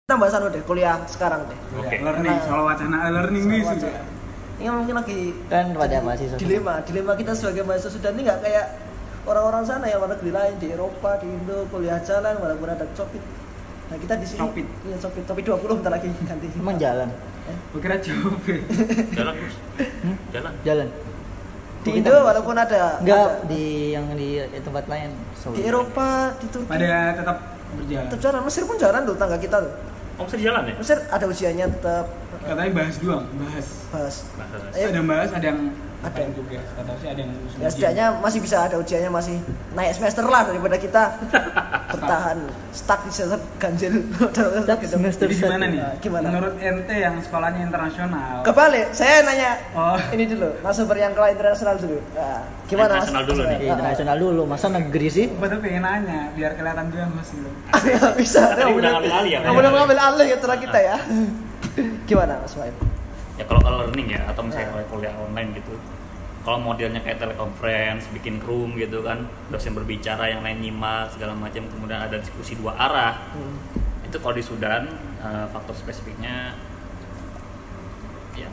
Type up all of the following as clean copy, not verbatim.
Bahasan udah kuliah sekarang deh. Oke. Learning, soal wacana learning nih sih. Ini mungkin lagi Kan pada mahasiswa. dilema kita sebagai mahasiswa Sudan ini nggak kayak orang-orang sana yang luar negeri lain di Eropa, di Indo kuliah jalan walaupun ada copit. Nah kita di sini Copit. Iya copit 20 bentar lagi ganti. Emang jalan. Gue kira copit. Jalan Gus. Jalan. Di Indo walaupun ada Enggak di yang di tempat lain. di Eropa, di Turki. Pada tetap berjalan. Tetap jalan. Mesir pun jalan tuh tangga kita tuh. Oh, bisa jalan ya? Mesir ada ujiannya tetap Katanya bahas doang, bahas. bahas. Bahasa. Ayo. Ada yang bahas, ada yang Ada. tugas. Kata sih ada yang usul Ya ujian. setidaknya masih bisa ada ujiannya masih naik semester lah daripada kita bertahan stuck di semester ganjil. semester Jadi gimana nih? Gimana? Menurut ente yang sekolahnya internasional. Kebalik, saya nanya Oh. ini dulu, narasumber yang kelas internasional dulu. Nah, gimana Mas? Internasional dulu nih. Ah, ah. internasional dulu, masa negeri sih? Gue tuh pengen nanya, biar kelihatan juga mas gitu. Bisa. Tadi udah ngambil alih ya? Udah ngambil alih ya terang kita ya. Gimana Mas Waib? Ya kalau learning ya atau misalnya kalau kuliah online gitu. Kalau modelnya kayak teleconference, bikin room gitu kan, dosen berbicara, yang lain nyimak segala macam, kemudian ada diskusi dua arah. Itu kalau di Sudan faktor spesifiknya ya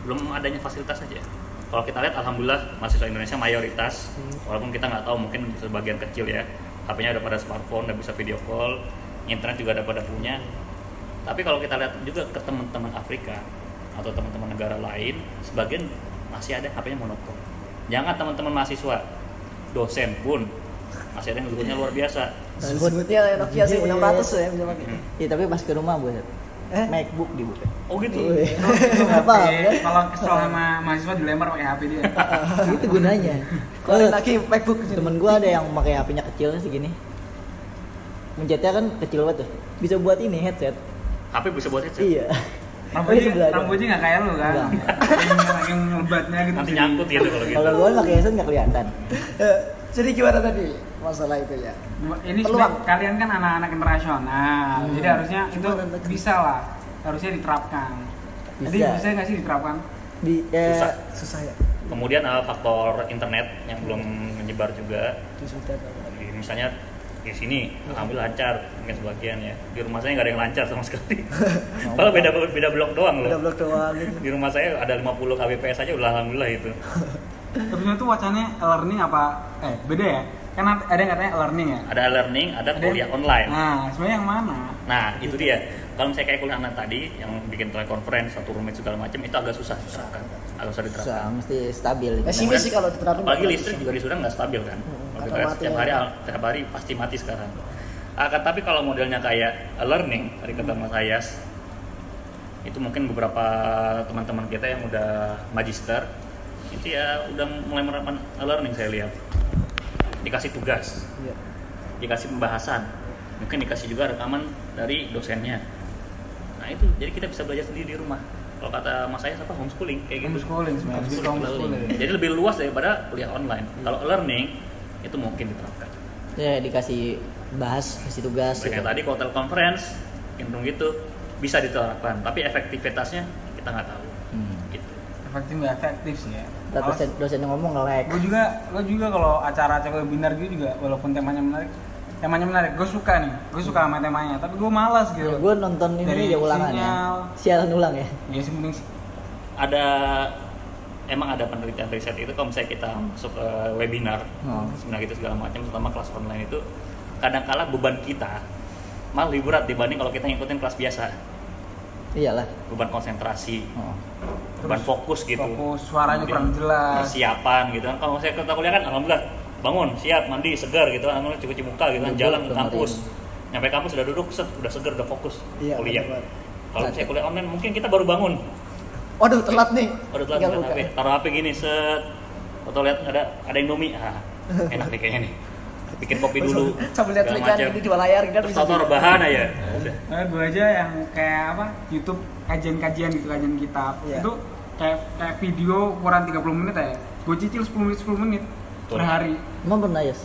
belum adanya fasilitas aja. Kalau kita lihat alhamdulillah mahasiswa Indonesia mayoritas, walaupun kita nggak tahu mungkin sebagian kecil ya, HP-nya udah pada smartphone, udah bisa video call, internet juga udah pada punya. Tapi kalau kita lihat juga ke teman-teman Afrika atau teman-teman negara lain, sebagian masih ada HP-nya monopol. Jangan teman-teman mahasiswa, dosen pun masih ada yang sebutnya luar biasa. Sebutnya Nokia 1600 ya bisa pakai. Iya, tapi pas ke rumah buat MacBook dibuka. Oh gitu. Apa? Kalau kesel sama mahasiswa dilempar pakai HP dia. Itu gunanya. Keluarin lagi MacBook. Temen gua ada yang pakai HP-nya kecil segini. Mencetnya kan kecil banget tuh. Bisa buat ini headset. HP bisa buat headset. Iya. Rambutnya nggak kayak lu kan? Yang lebatnya gitu. Nanti nyangkut gitu kalau gitu. Kalau gua pakai headset nggak kelihatan. Jadi gimana tadi masalah itu ya? Ini Peluang. kalian kan anak-anak internasional, jadi harusnya itu Gimana negeri? bisa lah, harusnya diterapkan. Jadi bisa nggak sih diterapkan? Susah. Susah ya Kemudian faktor internet yang belum menyebar juga. di Sudan. Misalnya di sini alhamdulillah lancar, mungkin sebagian ya. Di rumah saya nggak ada yang lancar sama sekali. Kalau beda blok doang loh. Udah blok doang gitu. Di rumah saya ada 50 kbps aja udah alhamdulillah itu. Terusnya itu wacananya learning apa? Beda ya? Kan ada yang katanya learning ya? Ada learning, ada kuliah online. Nah, sebenarnya yang mana? Nah, itu dia. Kalau misalnya kayak kuliah online tadi yang bikin teleconference, satu roommate segala macam itu agak susah diterapkan. Agak susah diterapkan. Susah, mesti stabil. Pesimis sih kalau diterapin. Apalagi listrik juga di Sudan nggak stabil kan. Kalau kita lihat mati setiap hari pasti mati sekarang. Tapi kalau modelnya kayak learning, tadi kata Mas Ayas, itu mungkin beberapa teman-teman kita yang udah magister itu ya udah mulai menerapkan learning saya lihat. Dikasih tugas, Iya. dikasih pembahasan, mungkin dikasih juga rekaman dari dosennya. Nah itu, jadi kita bisa belajar sendiri di rumah. Kalau kata Mas Ayas apa homeschooling kayak gitu. Homeschooling sebenarnya. Homeschooling. Jadi lebih luas daripada kuliah online. Kalau learning itu mungkin diterapkan. Ya dikasih bahas, kasih tugas. Kayak tadi kalau teleconference, cenderung gitu bisa diterapkan. Tapi efektivitasnya kita nggak tahu. Gitu. Efektif nggak efektif sih ya. Dosen yang ngomong nge-lag. Gue juga kalau acara-acara webinar gitu juga, walaupun temanya menarik, gue suka sama temanya, tapi gue malas gitu. Gue nonton Dari ini ya ulangan ya. sinyal. Siaran ulang ya. Ya sih mending Emang ada penelitian riset itu kalau misalnya kita masuk ke webinar, seminar gitu segala macam, terutama kelas online itu kadang-kala beban kita malah lebih berat dibanding kalau kita ngikutin kelas biasa. Iyalah. Beban konsentrasi, beban fokus gitu. Fokus, suaranya Kemudian kurang jelas. Persiapan gitu kan. Kalau saya kita kuliah kan alhamdulillah bangun, siap, mandi, segar gitu kan. Alhamdulillah cuci muka gitu kan, Duduk, jalan ke dengerin. kampus. Nyampe kampus udah duduk, udah segar, udah fokus Iya, kuliah. benar. Kalau saya kuliah online mungkin kita baru bangun. Waduh, telat nih. Udah telat Tinggal buka buka. HP, taruh HP gini set. Atau lihat ada Indomie, enak nih kayaknya nih. Bikin kopi dulu. Sambil lihat segala iklan macam. ini di layar kan Terus bisa. tahu rebahan aja. Nah, gue aja yang kayak apa YouTube kajian gitu, kajian kitab Iya. itu kayak video ukuran 30 menit ya, gue cicil 10 menit per hari. Emang pernah Ayas?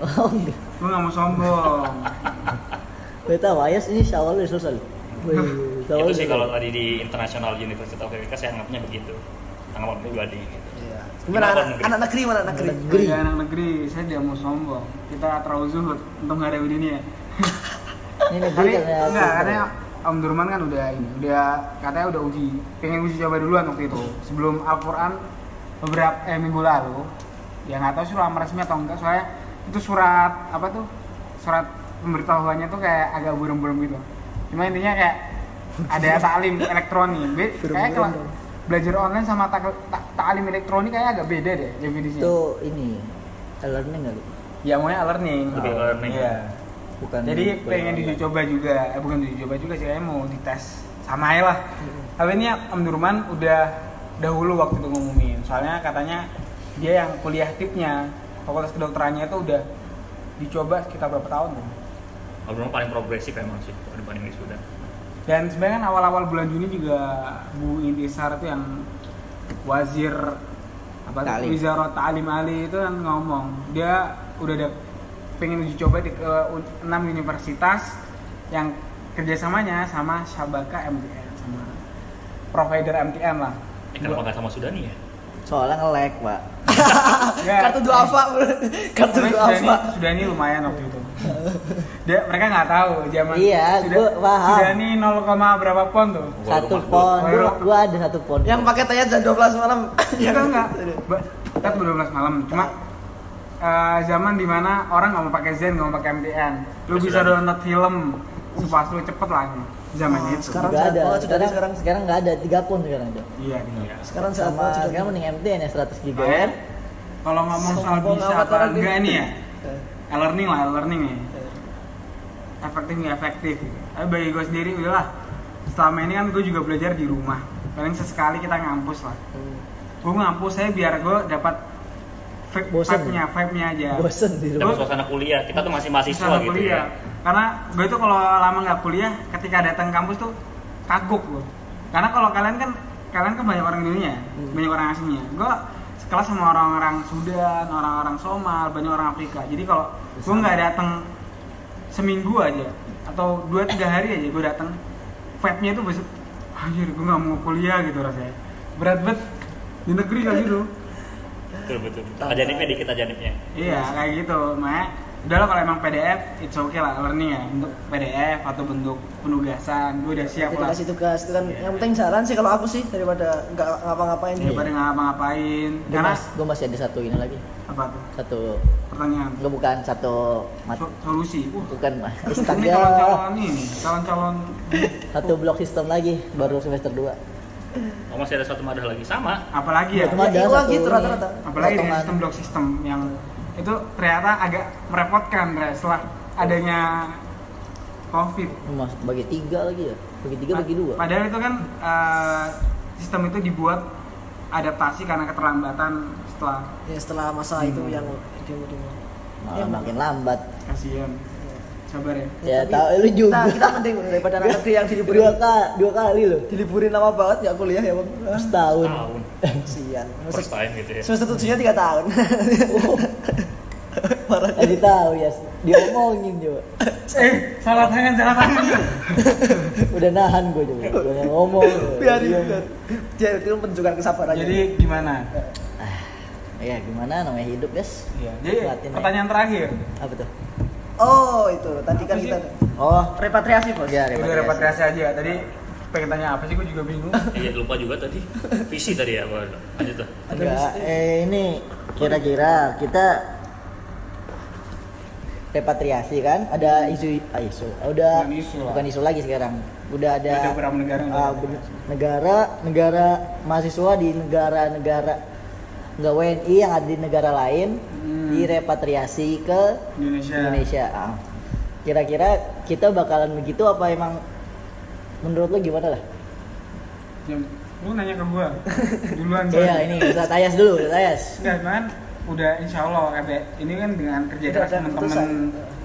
Oh enggak. Gue nggak mau sombong. Gue tahu Ayas ini syawal udah selesai. Itu sih kalau tadi di International University of America saya anggapnya begitu. Anggapan pribadi gitu. Iya. Gimana anak negeri mana anak negeri? Sebagai anak negeri saya tidak mau sombong, kita terlalu zuhud untuk menghadapi dunia. Ini negeri Tapi karena enggak, karena Om Durman kan udah katanya udah pengen uji coba duluan waktu itu sebelum Al-Quran beberapa minggu lalu. Ya nggak tahu sih lama resmi atau enggak, soalnya itu surat pemberitahuannya tuh kayak agak burem-burem gitu. Cuma intinya kayak ada taklim elektronik, kayak kalau belajar online sama taklim elektronik kayak agak beda deh definisinya. Itu ini e-learning kali. Ya maunya learning. Lebih learning. Iya. Bukan. Jadi pengen diuji coba juga, bukan diuji coba juga sih, kayaknya mau dites sama aja lah. Tapi ini Om Durman udah dahulu waktu itu ngumumin, soalnya katanya dia yang kuliah tipnya fakultas kedokterannya itu udah dicoba sekitar berapa tahun tuh. Om Durman paling progresif emang sih dibanding wisuda. Dan sebenarnya kan awal-awal bulan Juni juga Bu Intisar itu yang wazir Ta'lim. Wizarah Ta'lim Ali itu kan ngomong dia udah ada pengen uji coba di ke 6 universitas yang kerjasamanya sama Syabaka MTN sama provider MTN lah. Kenapa nggak sama Sudani ya? Soalnya nge-lag, Pak. Kartu duafa, kartu duafa. Sudah ini lumayan waktu itu. Mereka nggak tahu zaman. Iya, gua paham. Sudah ini 0, berapa pon tuh? 1 pon. Gua ada 1 pon. Yang pakai tanya jam 12 malam. Enggak. Kita 12 malam. Cuma zaman dimana orang nggak mau pakai Zen, nggak mau pakai MTN. Lu bisa download film pas lu cepet lah zamannya itu. Sekarang Nggak ada. sekarang Sekarang nggak ada 3 pon sekarang ada. Iya. sekarang saat Sama sekarang mending MTN ya 100 GB. Kalau ngomong soal Sombong bisa amat apa orang enggak ini. nih ya, e-learning ya. Efektif nggak efektif. Tapi bagi gue sendiri udahlah. Selama ini kan gue juga belajar di rumah. Paling sesekali kita ngampus lah. Gue ngampus saya biar gue dapat vibe-nya aja. Bosen di Dapat rumah. suasana kuliah, kita tuh masih mahasiswa Suasana gitu kuliah. ya. Karena gue tuh kalau lama nggak kuliah, ketika datang kampus tuh kagok gue. Karena kalau kalian kan banyak orang dunia, banyak orang asingnya. Gue sekelas sama orang-orang Sudan, orang-orang Somal, banyak orang Afrika. Jadi kalau gue nggak datang seminggu aja atau 2-3 hari aja gue datang, vibe-nya tuh besok, anjir gue nggak mau kuliah gitu rasanya. Berat banget di negeri kayak gitu. Betul. Ajanibnya dikit ajanibnya. Iya kayak gitu, makanya udahlah kalau emang PDF, it's okay lah learning ya untuk PDF atau bentuk penugasan, gue udah siap Jadi lah. kasih tugas itu kan yang penting jalan sih kalau aku sih daripada nggak ngapa-ngapain. Daripada nggak ngapa-ngapain, karena Gue masih ada satu ini lagi. apa tuh? Satu Pertanyaan. enggak bukan satu Solusi. bukan Mas. Ini Astaga. calon-calon. Satu blok sistem lagi baru semester 2. Oh, masih ada satu madah lagi sama. Apalagi ya? Cuma ada Iya, satu gitu ini. rata-rata. Apalagi dengan Potongan. sistem blok sistem yang itu ternyata agak merepotkan setelah adanya COVID. Mas bagi 3 lagi ya. Bagi 3 bagi 2. Padahal itu kan sistem itu dibuat adaptasi karena keterlambatan Setelah masa itu yang demo-demo. Malah makin lambat. kasihan. Sabar ya. Ya Tapi tahu lu juga. Kita mending daripada anak negeri yang diliburin. Dua kali loh. Diliburin lama banget ya kuliah ya, Bang. Setahun. Tahun. Kasihan. First time gitu ya. Semester 7-nya 3 tahun. Parah. Jadi tahu ya. Diomongin juga. Salah tangan. Udah nahan gue juga. Udah ngomong. Biarin. Dia itu menunjukkan kesabaran. Jadi gimana? Ya gimana namanya hidup, guys. Iya. Jadi Kuatin aja. pertanyaan terakhir. Apa tuh? Oh, itu. Tadi kan Apa sih? kita Oh, repatriasi, Bos. ya Udah repatriasi aja. Tadi pengen tanya apa sih? Gue juga bingung. Iya, lupa juga tadi. Visi tadi ya, Bang. Lanjut tuh. Enggak, ini kira-kira kita repatriasi kan? Ada isu, udah Bukan isu lah. bukan isu lagi sekarang. Udah ada Ada beberapa negara yang negara mahasiswa di negara nggak WNI yang ada di negara lain direpatriasi ke Indonesia. Kira-kira kita bakalan begitu apa emang menurut lo gimana lah? Lu nanya ke gua duluan. Iya ini kita tayas dulu, tayas. Enggak kan udah insya Allah ini kan dengan kerja Udah keras ada keputusan.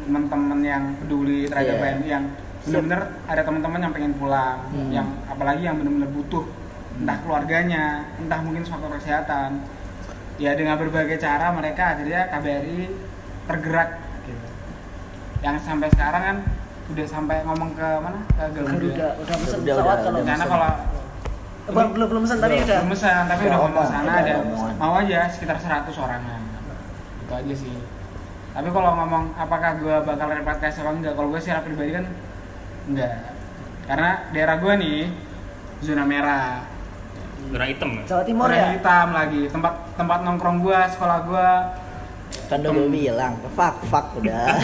teman-teman yang peduli terhadap Iya. WNI yang benar-benar ada teman-teman yang pengen pulang, yang apalagi yang benar-benar butuh entah keluarganya, entah mungkin faktor kesehatan. Ya dengan berbagai cara mereka akhirnya KBRI tergerak gitu. Yang sampai sekarang kan udah sampai ngomong ke mana? Ke Garuda. Udah pesen Udah, pesawat udah, kalau udah. Karena kalau belum pesen tapi udah. belum pesan, tapi udah ngomong sana Ada ada omongan. mau aja sekitar 100 orangan. Itu aja sih. Tapi kalau ngomong apakah gue bakal repatriasi atau enggak, kalau gue secara pribadi kan Enggak. Karena daerah gue nih zona merah. Zona hitam ya? Jawa Timur Zona ya. hitam lagi. Tempat nongkrong gue, sekolah gue. Kan udah gue bilang, fuck udah.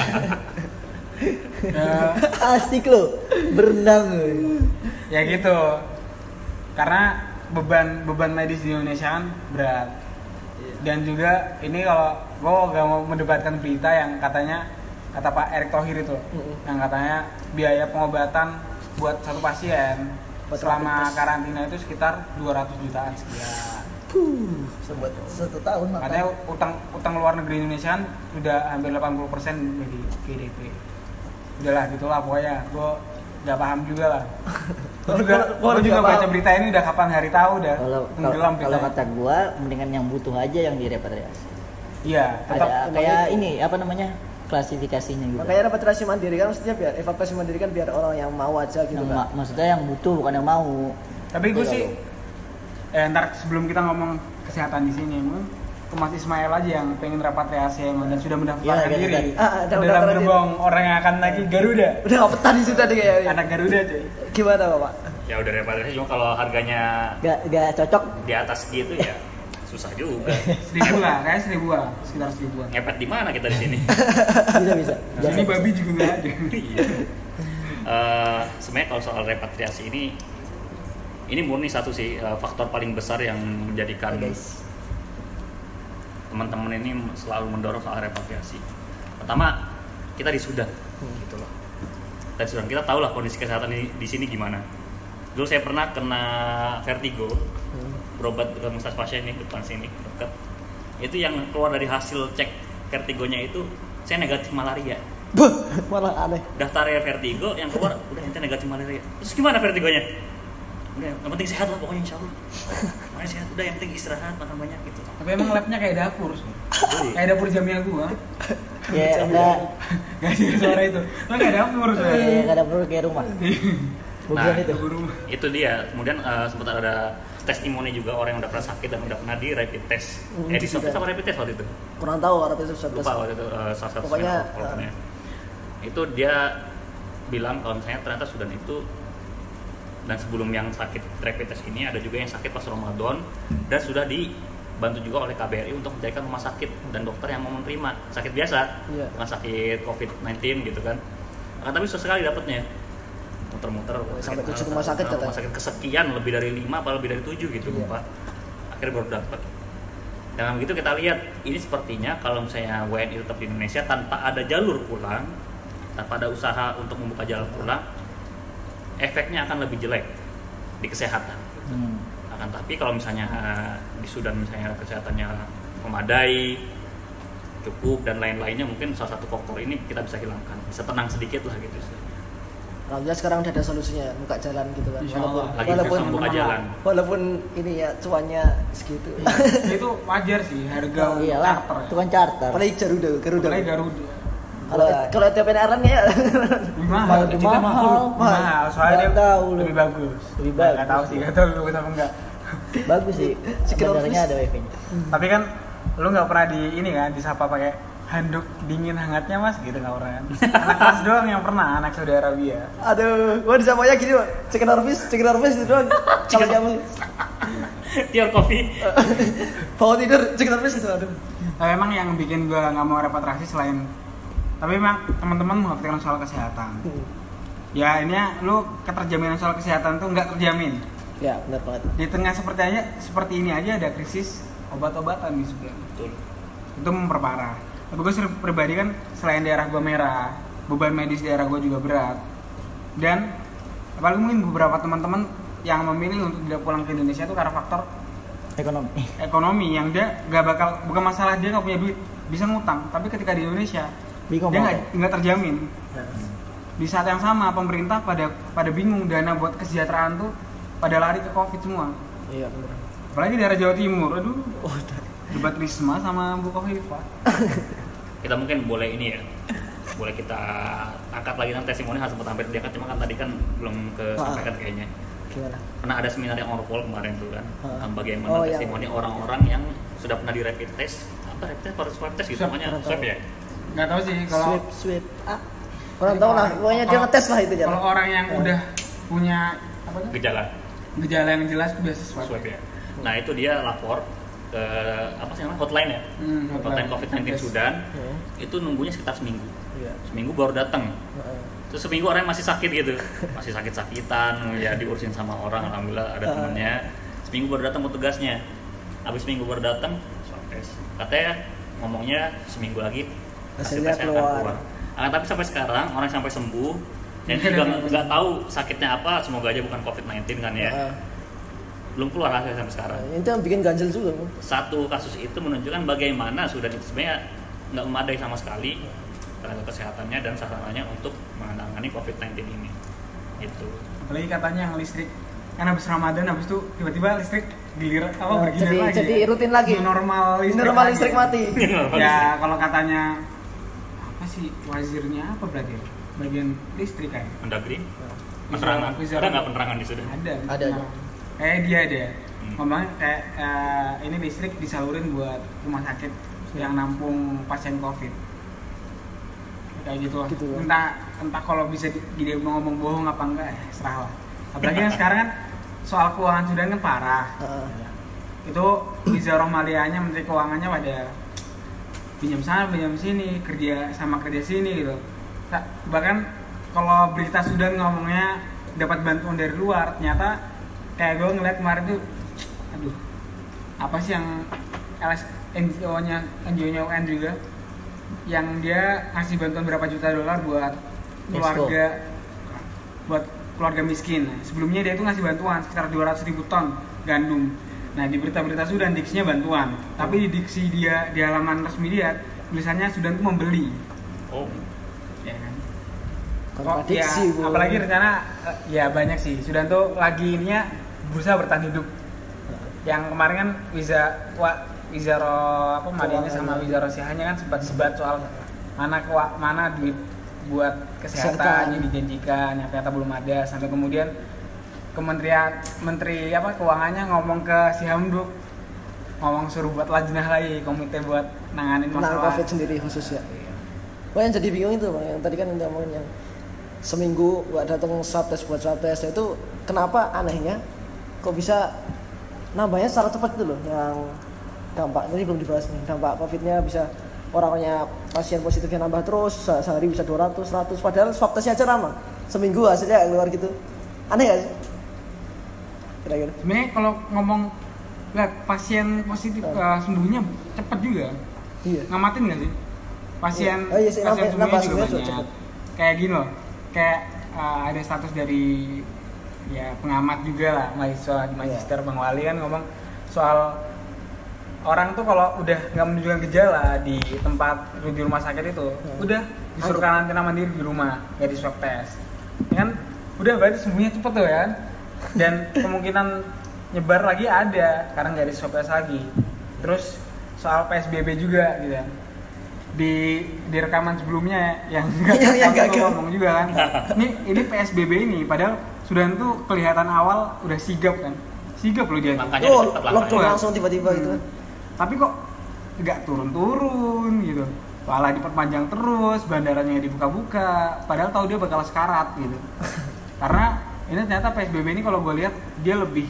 Ya, Asik lo, berenang. ya gitu. Karena beban medis di Indonesia kan berat. Dan juga ini kalau gue gak mau mendebatkan berita yang katanya kata Pak Erick Thohir itu, yang katanya biaya pengobatan buat satu pasien selama karantina itu sekitar 200 jutaan sekian. Sebuat 1 tahun Katanya utang luar negeri Indonesia kan udah hampir 80% dari GDP. Udahlah gitulah pokoknya, gue nggak paham juga lah. Gue juga baca berita ini udah kapan hari tahu dah. Tenggelam Kalau kata gua mendingan yang butuh aja yang direpatriasi. Iya, tetap Ada kayak ini apa namanya? Klasifikasinya gitu. Makanya repatriasi mandiri kan maksudnya biar evakuasi mandiri kan biar orang yang mau aja gitu kan. Maksudnya yang butuh bukan yang mau. Tapi gue sih ntar sebelum kita ngomong kesehatan di sini, ke Mas Ismail aja yang pengen repatriasi emang dan sudah mendaftarkan Iya, diri udah dalam gerbong orang yang akan naik Garuda. Udah kepetan di situ tadi kayaknya. Anak Garuda cuy. Gimana Bapak? Ya udah repatriasi, cuma kalau harganya Gak cocok. di atas gitu ya susah juga. 1.000 lah, kayak 1.000 lah, sekitar 1.000-an. Ngepet di mana kita di sini? Bisa. Di sini babi juga nggak ada. Iya. Sebenarnya kalau soal repatriasi ini murni satu sih faktor paling besar yang menjadikan teman-teman ini selalu mendorong soal repatriasi. Pertama, kita di Sudan, gitu loh. Kita di Sudan, kita tahu lah kondisi kesehatan di sini gimana. Dulu saya pernah kena vertigo, berobat ke Mustasfasya ini depan sini dekat. Itu yang keluar dari hasil cek vertigonya itu saya negatif malaria. Malah aneh. Daftar vertigo yang keluar udah ente negatif malaria. Terus gimana vertigonya? Udah, yang penting sehat lah pokoknya insyaallah. Pokoknya sehat, udah yang penting istirahat makan banyak gitu. Tapi emang labnya kayak dapur sih. Kayak dapur Jamia gua. Ya enggak. Gak ada suara itu. Lo kayak dapur sih. Enggak ada perlu kayak rumah. Bukan itu. Itu dia. Kemudian sempat ada testimoni juga orang yang udah pernah sakit dan udah pernah di rapid test. Di swab sama rapid test waktu itu. Kurang tahu rapid test. Lupa waktu itu salah satu Pokoknya itu dia bilang kalau misalnya ternyata Sudan itu, dan sebelum yang sakit rapid test ini ada juga yang sakit pas Ramadan dan sudah dibantu juga oleh KBRI untuk mencarikan rumah sakit dan dokter yang mau menerima sakit biasa, bukan sakit COVID-19 gitu kan. Tapi susah sekali dapatnya, muter-muter sampai 7 rumah sakit katanya. Rumah sakit kesekian, lebih dari 5 atau lebih dari 7 gitu Pak. Akhirnya baru dapat. Dengan begitu kita lihat ini sepertinya kalau misalnya WNI tetap di Indonesia tanpa ada jalur pulang, tanpa ada usaha untuk membuka jalur pulang, efeknya akan lebih jelek di kesehatan. Akan tapi kalau misalnya di Sudan misalnya kesehatannya memadai, cukup dan lain-lainnya, mungkin salah satu faktor ini kita bisa hilangkan, bisa tenang sedikit lah gitu. Alhamdulillah sekarang udah ada solusinya, buka jalan gitu kan. Walaupun buka jalan. Walaupun ini ya cuannya segitu. Itu wajar sih harga Iyalah, charter. itu kan charter. Apalagi Garuda. Apalagi Garuda. Kalau Ethiopian Airlines ya Mahal. Soalnya Nggak tahu lu. lebih bagus. Lebih bagus. Nggak tahu sih, nggak tahu lu kenapa enggak. Bagus sih. Sebenarnya ada wifi-nya. Tapi kan lu nggak pernah disapa pakai handuk dingin hangatnya mas gitu, nggak pernah kan? Anak kelas doang yang pernah, anak Saudi Arabia. Aduh, gua disapanya gini, chicken harvest itu doang. Kalau kamu Tior kopi. bawa tidur chicken harvest itu aduh. Nah, emang yang bikin gua nggak mau repatriasi selain, tapi memang teman-teman mengatakan soal kesehatan. Ya ini ya, lu keterjaminan soal kesehatan tuh nggak terjamin. Ya benar banget. Di tengah seperti ini aja ada krisis obat-obatan nih sebenarnya. Betul. Itu memperparah. Tapi gue pribadi kan selain daerah gue merah, beban medis daerah gue juga berat. Dan apalagi mungkin beberapa teman-teman yang memilih untuk tidak pulang ke Indonesia itu karena faktor ekonomi yang dia bukan masalah dia nggak punya duit, bisa ngutang, tapi ketika di Indonesia Bingung dia nggak terjamin. Di saat yang sama pemerintah pada bingung, dana buat kesejahteraan tuh pada lari ke COVID semua. Iya benar. Apalagi daerah Jawa Timur, aduh. Debat Risma sama Bu Kofifa. Kita mungkin boleh ini ya, boleh kita angkat lagi nanti testimoni harus sempat hampir diangkat, cuma kan tadi kan belum kesampaikan kayaknya. Gimana? Pernah ada seminar yang Orpol kemarin tuh kan, bagaimana testimoni orang-orang yang sudah pernah di rapid test, apa rapid test, swab test gitu, namanya swab ya. Nggak tahu sih kalau Sweep. Kurang tahu lah, pokoknya dia ngetes lah itu. Kalau orang yang udah punya apa tuh? Gejala yang jelas itu biasa swab ya. Nah itu dia lapor ke apa sih namanya hotline ya, hotline COVID-19 Sudan. Itu nunggunya sekitar seminggu. Seminggu baru datang. Terus seminggu orang masih sakit gitu, masih sakit-sakitan, ya diurusin sama orang, alhamdulillah ada temennya. Seminggu baru datang petugasnya. Habis seminggu baru datang, swab tes. Katanya ngomongnya seminggu lagi hasilnya keluar. Tapi sampai sekarang orang sampai sembuh dan juga nggak tahu sakitnya apa, semoga aja bukan COVID-19 kan ya. Belum keluar hasil sampai sekarang. Itu yang bikin ganjel juga. Satu kasus itu menunjukkan bagaimana Sudan itu sebenarnya nggak memadai sama sekali tenaga kesehatannya dan sasarannya untuk menangani COVID-19 ini. Itu. Apalagi katanya yang listrik, kan habis Ramadan habis itu tiba-tiba listrik bergilir lagi. Jadi rutin lagi. Normal listrik mati. Ya kalau katanya apa sih wazirnya apa berarti? Bagian listrik kan? Mendagri. Penerangan. Ada nggak penerangan di Sudan? Ada. Dia ada. Ngomongnya kayak ini listrik disalurin buat rumah sakit yang nampung pasien COVID. Kayak gitu lah. Entah kalau bisa dia ngomong bohong apa enggak ya serah lah. Apalagi yang sekarang kan soal keuangan Sudan kan parah. Itu Wizarah Maliyanya, Menteri Keuangannya pada pinjam sana pinjam sini, kerja sini gitu. Bahkan kalau berita Sudan ngomongnya dapat bantuan dari luar, ternyata kayak gue ngeliat kemarin tuh, aduh, apa sih yang NGO-nya UN juga, yang dia ngasih bantuan berapa juta dolar buat keluarga miskin. Sebelumnya dia tuh ngasih bantuan sekitar 200.000 ton gandum. Nah di berita-berita Sudan diksinya bantuan, tapi di diksi dia di halaman resmi dia tulisannya Sudan tuh membeli. Ya kan. Kontradiksi ya, apalagi rencana ya banyak sih. Sudan tuh lagi ininya berusaha bertahan hidup. Yang kemarin kan Wizara Malianya sama Wizara Siahnya kan sempat sebat soal mana duit buat kesehatan yang dijanjikan yang ternyata belum ada, sampai kemudian Menteri Keuangannya ngomong ke Sihamduk, ngomong suruh buat lajnah lagi, komite buat nanganin masalah COVID sendiri khusus ya. Yang jadi bingung itu Bang, yang tadi kan udah ngomongin yang seminggu buat datang swab test itu kenapa anehnya kok bisa nambahnya secara cepat itu loh, yang dampak tadi belum dibahas nih, dampak COVID-nya bisa orangnya pasien positifnya nambah terus, sehari bisa 200, 100, padahal swab testnya aja lama, seminggu hasilnya keluar gitu, aneh gak sih? Kira-kira sebenarnya kalau ngomong lihat pasien positif sembuhnya cepet juga, ngamatin nggak sih? Pasien sembuhnya juga banyak. Kayak gini loh, kayak ada status dari ya pengamat juga lah, mahasiswa di magister Bang Wali kan ngomong soal orang tuh kalau udah nggak menunjukkan gejala di tempat di rumah sakit itu, udah disuruh karantina mandiri di rumah, nggak di swab test, ya kan? Udah berarti sembuhnya cepet tuh kan, dan kemungkinan nyebar lagi ada karena nggak di swab test lagi. Terus soal PSBB juga gitu kan, di rekaman sebelumnya yang nggak ngomong juga kan, ini PSBB ini padahal Sudan tuh kelihatan awal udah sigap loh dia. Makanya lockdown langsung tiba-tiba gitu kan. Tapi kok nggak turun-turun gitu, malah diperpanjang terus, bandaranya dibuka-buka, padahal tahu dia bakal sekarat gitu. Karena ini ternyata PSBB ini kalau gue lihat dia lebih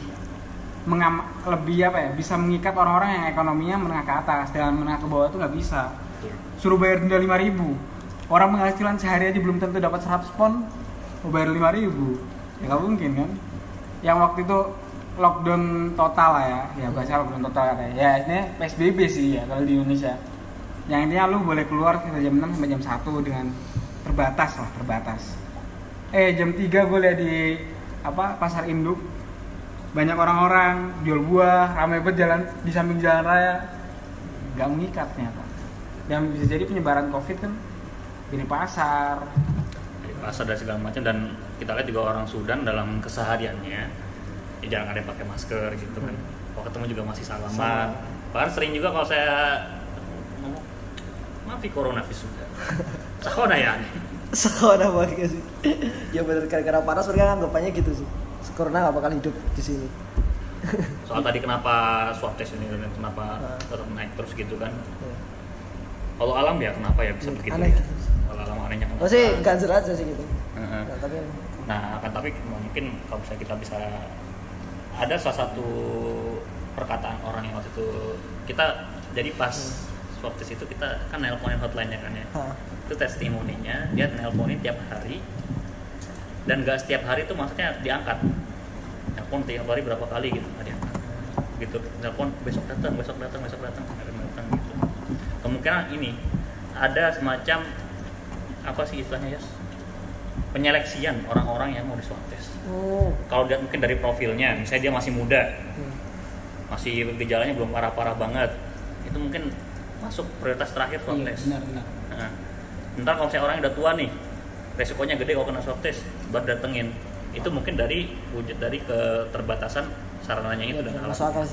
bisa mengikat orang-orang yang ekonominya menengah ke atas, dan menengah ke bawah itu nggak bisa. Suruh bayar denda 5.000, orang penghasilan sehari aja belum tentu dapat 100 pon, mau bayar 5.000, ya nggak mungkin kan? Yang waktu itu lockdown total lah ya bahasa lockdown total katanya. Ya ini PSBB sih ya kalau di Indonesia. Yang intinya lu boleh keluar sekitar jam 6 sampai jam 1 dengan terbatas. Jam 3 gue lihat di pasar induk banyak orang-orang jual buah, ramai banget jalan di samping jalan raya. Gak mengikat ternyata. Dan bisa jadi penyebaran COVID kan di pasar dan segala macam. Dan kita lihat juga orang Sudan dalam kesehariannya jarang ada yang pakai masker gitu kan. Kalau ketemu juga masih salaman. Bahkan sering juga kalau saya ngomong, maafi corona Sudan. Sekolah ya. Sekolah banget sih. Ya benar, gara-gara panas mereka anggapannya gitu sih. Corona nggak bakal hidup di sini. Soal tadi kenapa swab test ini dan kenapa tetap naik terus gitu kan? Kalau alam ya kenapa ya bisa begitu? Aneh. Kalau alam anehnya Oh sih ganjel aja sih gitu. Nah, tapi mungkin kalau misalnya kita bisa ada salah satu perkataan orang yang waktu itu kita jadi pas swab test itu kita kan nelponin hotline-nya kan ya. Itu testimoninya dia nelponin tiap hari dan nggak setiap hari itu maksudnya diangkat. Nelpon tiap hari berapa kali gitu nggak diangkat. Gitu nelpon besok datang gitu. Kemungkinan ini ada semacam apa sih istilahnya ya? Penyeleksian orang-orang yang mau di swab test. Kalau dia mungkin dari profilnya, misalnya dia masih muda, masih gejalanya belum parah-parah banget, itu mungkin masuk prioritas terakhir swab test. Benar. Nah, ntar kalau misalnya orang yang udah tua nih, resikonya gede kalau kena swab test, baru datengin. Itu mungkin dari wujud dari keterbatasan sarananya itu dan alat. Masalah.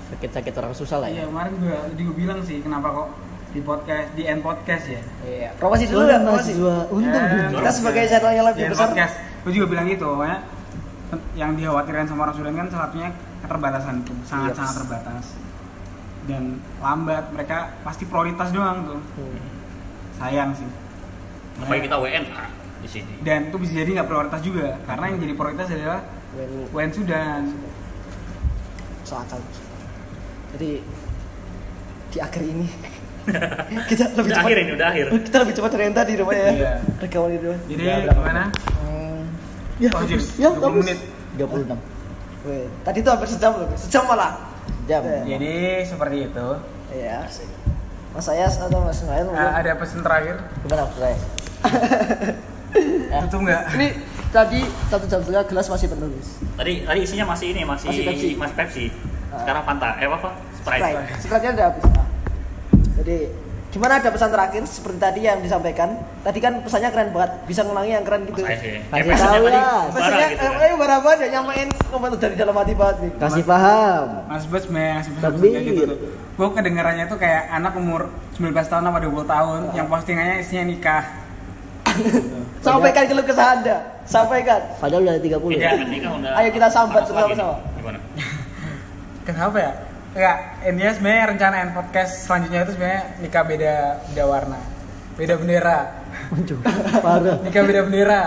Sakit-sakit orang susah lah ya. Iya, kemarin gue bilang sih kenapa kok di end podcast ya. Iya. Promosi dulu ya, promosi. Untung Kita sebagai channel yang lebih besar. Podcast. Gue juga bilang gitu, ya. Yang dikhawatirkan sama orang Sudan kan salah satunya keterbatasan itu, sangat terbatas. Dan lambat, mereka pasti prioritas doang tuh. Sayang sih. Apalagi kita WNA di sini. Dan itu bisa jadi nggak prioritas juga, karena yang jadi prioritas adalah WN Sudan. Soalkan. Jadi di akhir ini kita lebih cepat. Udah akhir. Kita lebih cepat dari yang tadi rumah ya. Iya. Rekaman itu. Jadi gimana? Ya, ya, 20 menit. 36. Weh, tadi tuh hampir sejam loh. Sejam malah. Jam. Jadi seperti itu. Iya. Mas Ayas atau Mas Ismail Ada pesan terakhir? Gimana saya? Tentu enggak. Ini tadi 1,5 gelas masih penuh, guys. Tadi isinya masih Pepsi. Sekarang Fanta. Apa? Sprite. Sprite-nya udah habis. Jadi gimana, ada pesan terakhir seperti tadi yang disampaikan? Tadi kan pesannya keren banget, bisa ngulangi yang keren gitu. Kasih tahu lah. Pesannya bara banget ya, nyamain komentar dari dalam hati banget nih. Kasih paham. Mas Bos ngasih pesan kayak gitu tuh. Gue kedengarannya tuh kayak anak umur 19 tahun apa 20 tahun yang postingannya isinya nikah. Sampaikan keluh kesah Anda. Sampaikan. Padahal udah 30. Nikah udah. Ayo kita sambat bersama-sama. Gimana? Kenapa ya? Enggak, intinya sebenarnya rencana end podcast selanjutnya itu sebenarnya nikah beda warna. Beda bendera. Parah. Nikah beda bendera.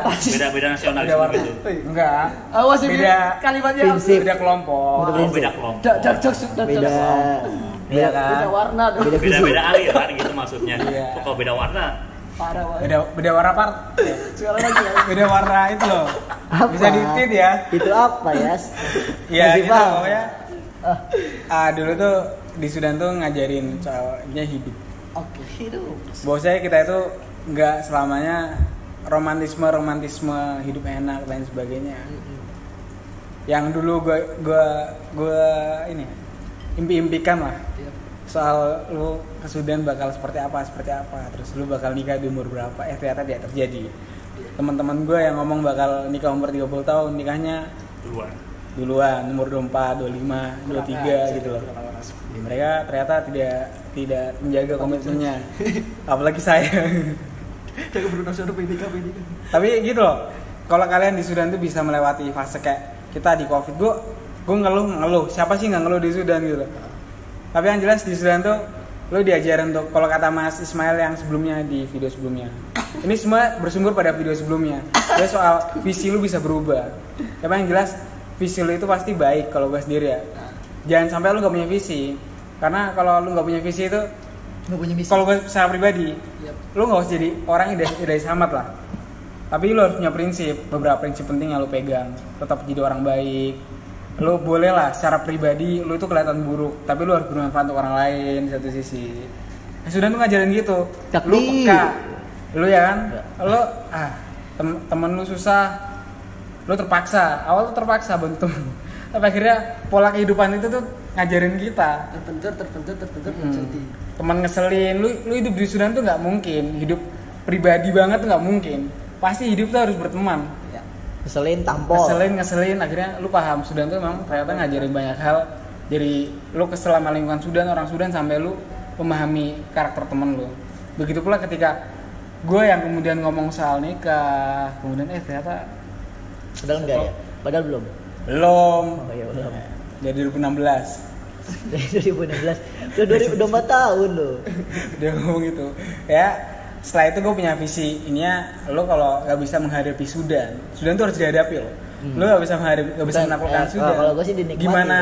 Beda nasional Beda warna. gitu. Enggak. Awas ini Beda kalimatnya. prinsip. Beda kelompok. Beda kelompok. Beda. Iya kan? Beda warna dong. Beda aliran gitu maksudnya. Iya. Kalau beda warna Parah banget. Beda warna part. Sekali lagi ya. Beda warna itu loh. Apa? Bisa ditit ya. Itu apa ya? Iya Masih gitu paham? pokoknya. Dulu tuh di Sudan tuh ngajarin soalnya hidup. Oke, hidup. Bahwasanya kita itu nggak selamanya romantisme hidup enak dan sebagainya. Yang dulu gue ini impikan lah soal lu ke Sudan bakal seperti apa, terus lu bakal nikah di umur berapa, ternyata tidak terjadi. Teman-teman gue yang ngomong bakal nikah umur 30 tahun, nikahnya duluan umur 24, 25, 23 gitu loh. Mereka ternyata tidak menjaga komitmennya. Apalagi saya. Tapi gitu loh. Kalau kalian di Sudan tuh bisa melewati fase kayak kita di Covid, gue ngeluh. Siapa sih nggak ngeluh di Sudan gitu loh. Tapi yang jelas di Sudan tuh lo diajarin untuk, kalau kata Mas Ismail yang sebelumnya di video sebelumnya, ini semua bersumber pada video sebelumnya. Jadi soal visi lu bisa berubah. Tapi yang jelas visi lu itu pasti baik kalau gue sendiri ya. Jangan sampai lu nggak punya visi, karena kalau lu nggak punya visi itu, kalau gue secara pribadi, lu nggak usah jadi orang idealis amat lah. Tapi lu harus punya prinsip, beberapa prinsip penting yang lu pegang. Tetap jadi orang baik. Lu boleh lah secara pribadi lu itu kelihatan buruk, tapi lu harus bermanfaat untuk orang lain di satu sisi. Sudah tuh ngajarin gitu. Lu peka, lu ya kan, lu temen lu susah, lu terpaksa. Awal tuh terpaksa bantu. Tapi akhirnya pola kehidupan itu tuh ngajarin kita. Terbentur menjadi. Teman ngeselin, lu hidup di Sudan tuh nggak mungkin. Hidup pribadi banget tuh nggak mungkin. Pasti hidup tuh harus berteman. Ngeselin tampol. Ngeselin, akhirnya lu paham Sudan tuh memang ternyata ngajarin banyak hal. Dari lu kesel sama lingkungan Sudan, orang Sudan, sampai lu memahami karakter temen lu. Begitu pula ketika gue yang kemudian ngomong soal nikah, kemudian ternyata Padahal enggak ya? Padahal belum. Belum. Oh iya belum. Jadi 2016. Dari 2016. Udah 4 tahun loh. Dia ngomong gitu. Ya, setelah itu gue punya visi ininya, lo kalau nggak bisa menghadapi Sudan tuh harus dihadapi lo. Lo nggak bisa menaklukkan Sudan. Kalau gue sih dinikmati. Gimana?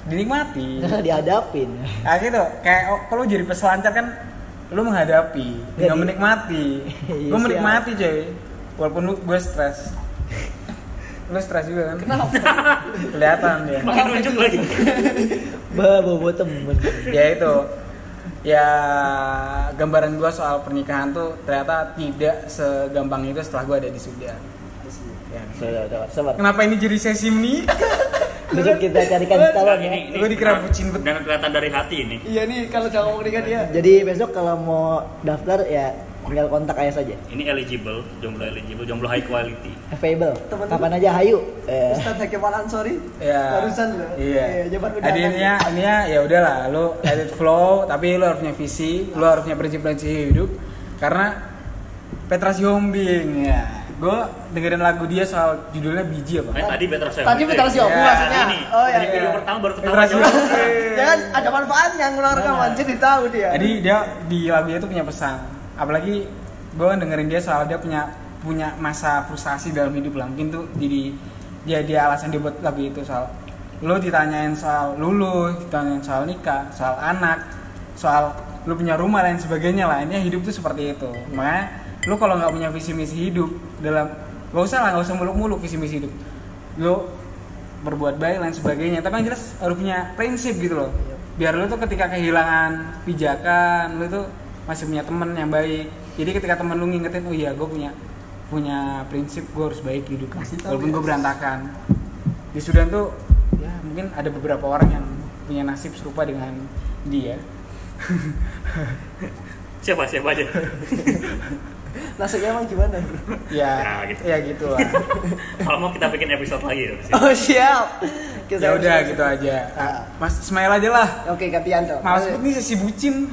Dinikmati. Dihadapin. Nah gitu, kayak kalau jadi peselancar kan lo menghadapi, nggak menikmati. Gue menikmati coy, walaupun gue stres. Lo stres juga kan? Kenapa? Kelihatan ya. Makin nunjuk lagi. Bawa temen. Ya itu. Ya gambaran gue soal pernikahan tuh ternyata tidak segampang itu setelah gue ada di Sudan. Ya. Sabar. Kenapa ini jadi sesi menikah? Besok kita carikan calon ya. Ini Gue dikira bucin bet. dan kelihatan dari hati ini. Iya nih kalau jangan ngomong nikah dia. Jadi besok kalau mau daftar ya tinggal kontak Ayah saja. Ini eligible, jomblo high quality. Available. Temen-temen. Kapan aja hayu. Ustadz Hakim Al-Ansori Ya. barusan loh. Iya. Jabat undangan. Ininya ya udahlah, lu let it flow, tapi lu harus punya visi, lu harus punya prinsip-prinsip hidup. Karena Petra Sihombing ya. Gue dengerin lagu dia soal judulnya Biji apa? Tadi Petra Sihombing. Tadi Petra Sihombing Ya, maksudnya. Ini. Oh ya. Dari video pertama baru Petra ketawa. Sihombing. Jangan ada manfaatnya ngulang rekaman jadi tahu dia. Jadi dia di lagunya itu punya pesan. Apalagi gue kan dengerin dia soal dia punya masa frustasi dalam hidup lah. Mungkin tuh jadi dia alasan dia buat lagu itu soal lo ditanyain soal lulus, ditanyain soal nikah, soal anak, soal lo punya rumah dan sebagainya lah. Ini hidup tuh seperti itu. Makanya lo kalau nggak punya visi misi hidup dalam nggak usah muluk-muluk visi misi hidup. Lo berbuat baik dan sebagainya. Tapi yang jelas harus punya prinsip gitu loh. Biar lo tuh ketika kehilangan pijakan, lo tuh masih punya temen yang baik. Jadi ketika temen lu ngingetin, oh iya gue punya prinsip, gue harus baik hidup walaupun gue berantakan. Di Sudan tuh ya mungkin ada beberapa orang yang punya nasib serupa dengan dia. Siapa aja. Nasibnya emang gimana? Ya gitu. Ya gitu lah. Kalau mau kita bikin episode lagi ya. Oh siap. Ya udah gitu aja. Mas Ismail aja lah. Oke gantian dong. Males banget nih sesi bucin.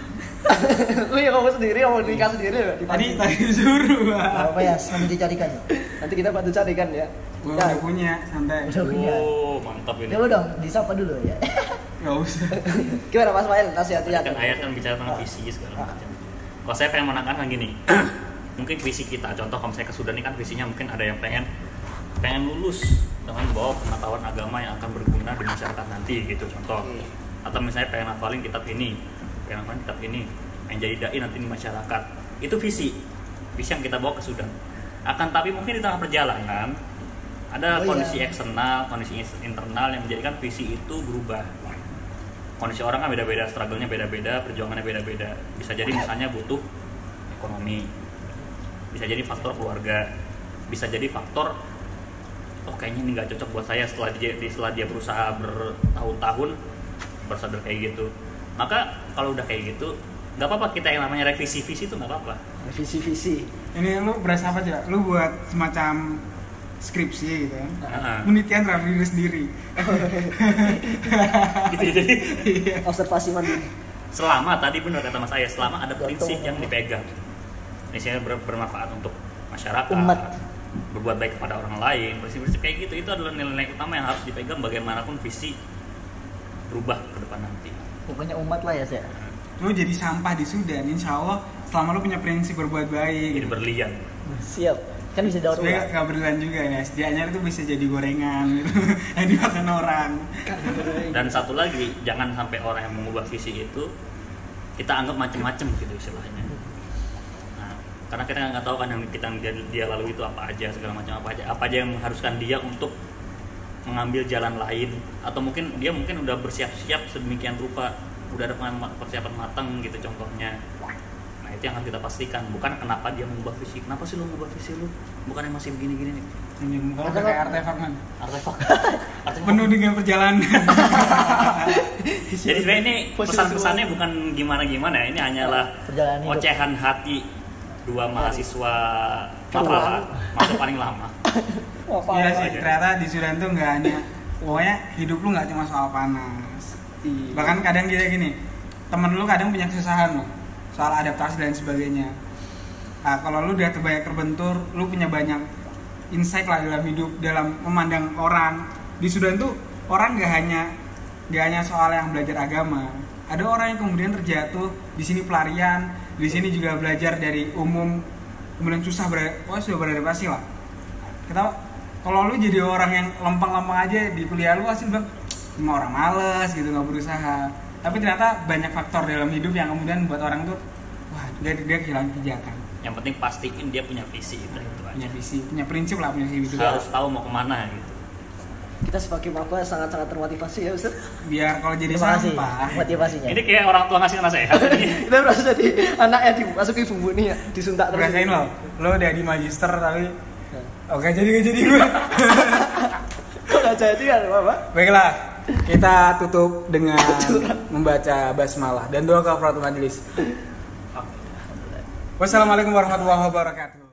Lu yang ngomong sendiri, ngomong nikah sendiri. Tadi disuruh. Apa ya? Nanti dicarikan. Nanti kita bantu carikan ya. Gue udah punya, santai. Udah punya. Oh, mantap ini. Ya lu dong, disapa dulu ya. Gak usah. Gimana Mas Mail? Nasihatnya. Kan ayat kan bicara tentang visi segala macam. Kalau saya pengen menekankan gini, mungkin visi kita, contoh kalau saya ke Sudan ini kan visinya mungkin ada yang pengen lulus dengan bawa pengetahuan agama yang akan berguna di masyarakat nanti gitu contoh. Atau misalnya pengen hafalin kitab ini, pengen jadi dai nanti di masyarakat. Itu visi yang kita bawa ke Sudan. Akan tapi mungkin di tengah perjalanan ada kondisi eksternal, kondisi internal yang menjadikan visi itu berubah. Kondisi orang kan beda-beda, struggle-nya beda-beda, perjuangannya beda-beda. Bisa jadi misalnya butuh ekonomi, bisa jadi faktor keluarga, bisa jadi faktor kayaknya ini nggak cocok buat saya setelah dia berusaha bertahun-tahun bersadar kayak gitu. Maka kalau udah kayak gitu, nggak apa-apa kita yang namanya revisi visi itu nggak apa-apa. Visi. Ini lu berasa apa aja? Lu buat semacam skripsi gitu kan? Penelitian terhadap diri sendiri. Gitu jadi. Observasi mandiri. Selama tadi benar kata Mas Ayah, selama ada prinsip yang dipegang, misalnya bermanfaat untuk masyarakat, Umat. berbuat baik kepada orang lain, prinsip-prinsip kayak gitu itu adalah nilai-nilai utama yang harus dipegang bagaimanapun visi berubah ke depan nanti. Pokoknya umat lah ya saya. Lu jadi sampah di Sudan, insya Allah selama lu punya prinsip berbuat baik. Jadi berlian. Siap. Kan bisa daur Sebenarnya ulang. gak berlian juga ya, sedianya itu bisa jadi gorengan gitu yang dimakan orang. Dan satu lagi, jangan sampai orang yang mengubah visi itu kita anggap macem-macem gitu istilahnya. Nah, karena kita nggak tahu kan yang dia lalui itu apa aja, segala macam apa aja yang mengharuskan dia untuk mengambil jalan lain, atau mungkin dia udah bersiap-siap sedemikian rupa, udah ada persiapan matang gitu contohnya. Nah itu yang harus kita pastikan, bukan kenapa dia mengubah visi, kenapa sih lu mengubah visi lu, bukan yang masih begini-gini nih. Ini kalau kayak artefak man. Artefak Penuh dengan perjalanan. Jadi sebenarnya ini pesan-pesannya bukan gimana-gimana ya, ini hanyalah Perjalanan hidup. ocehan hati dua mahasiswa masa paling lama. Iya sih, ternyata di Sudan tuh nggak hanya, pokoknya hidup lu nggak cuma soal panas. Bahkan kadang dia gini, temen lu kadang punya kesusahan loh, soal adaptasi dan sebagainya. Nah, kalau lu udah banyak terbentur, lu punya banyak insight lah dalam hidup, dalam memandang orang. Di Sudan tuh orang nggak hanya soal yang belajar agama, Ada orang yang kemudian terjatuh, di sini pelarian, di sini juga belajar dari umum, kemudian susah sudah beradaptasi lah. Kalau lu jadi orang yang lempeng-lempeng aja di kuliah lu pasti bilang cuma orang males gitu, nggak berusaha. Tapi ternyata banyak faktor dalam hidup yang kemudian buat orang tuh wah dia kehilangan pijakan. Yang penting pastiin dia punya visi itu aja. Punya visi, punya prinsip lah, punya hidup. Harus tahu mau kemana gitu. Kita sebagai maba sangat-sangat termotivasi ya Ustaz. Biar kalau jadi Terima kasih sampah motivasinya. Ini kayak orang tua ngasih nasihat. Kita merasa jadi anak yang dimasuki bumbu nih ya, disuntak terus. rasain lo udah di magister tapi oke jadi gue. Kok gak jadi kan Bapak? Baiklah, kita tutup dengan membaca basmalah dan doa kafaratul majelis. Wassalamualaikum warahmatullahi wabarakatuh.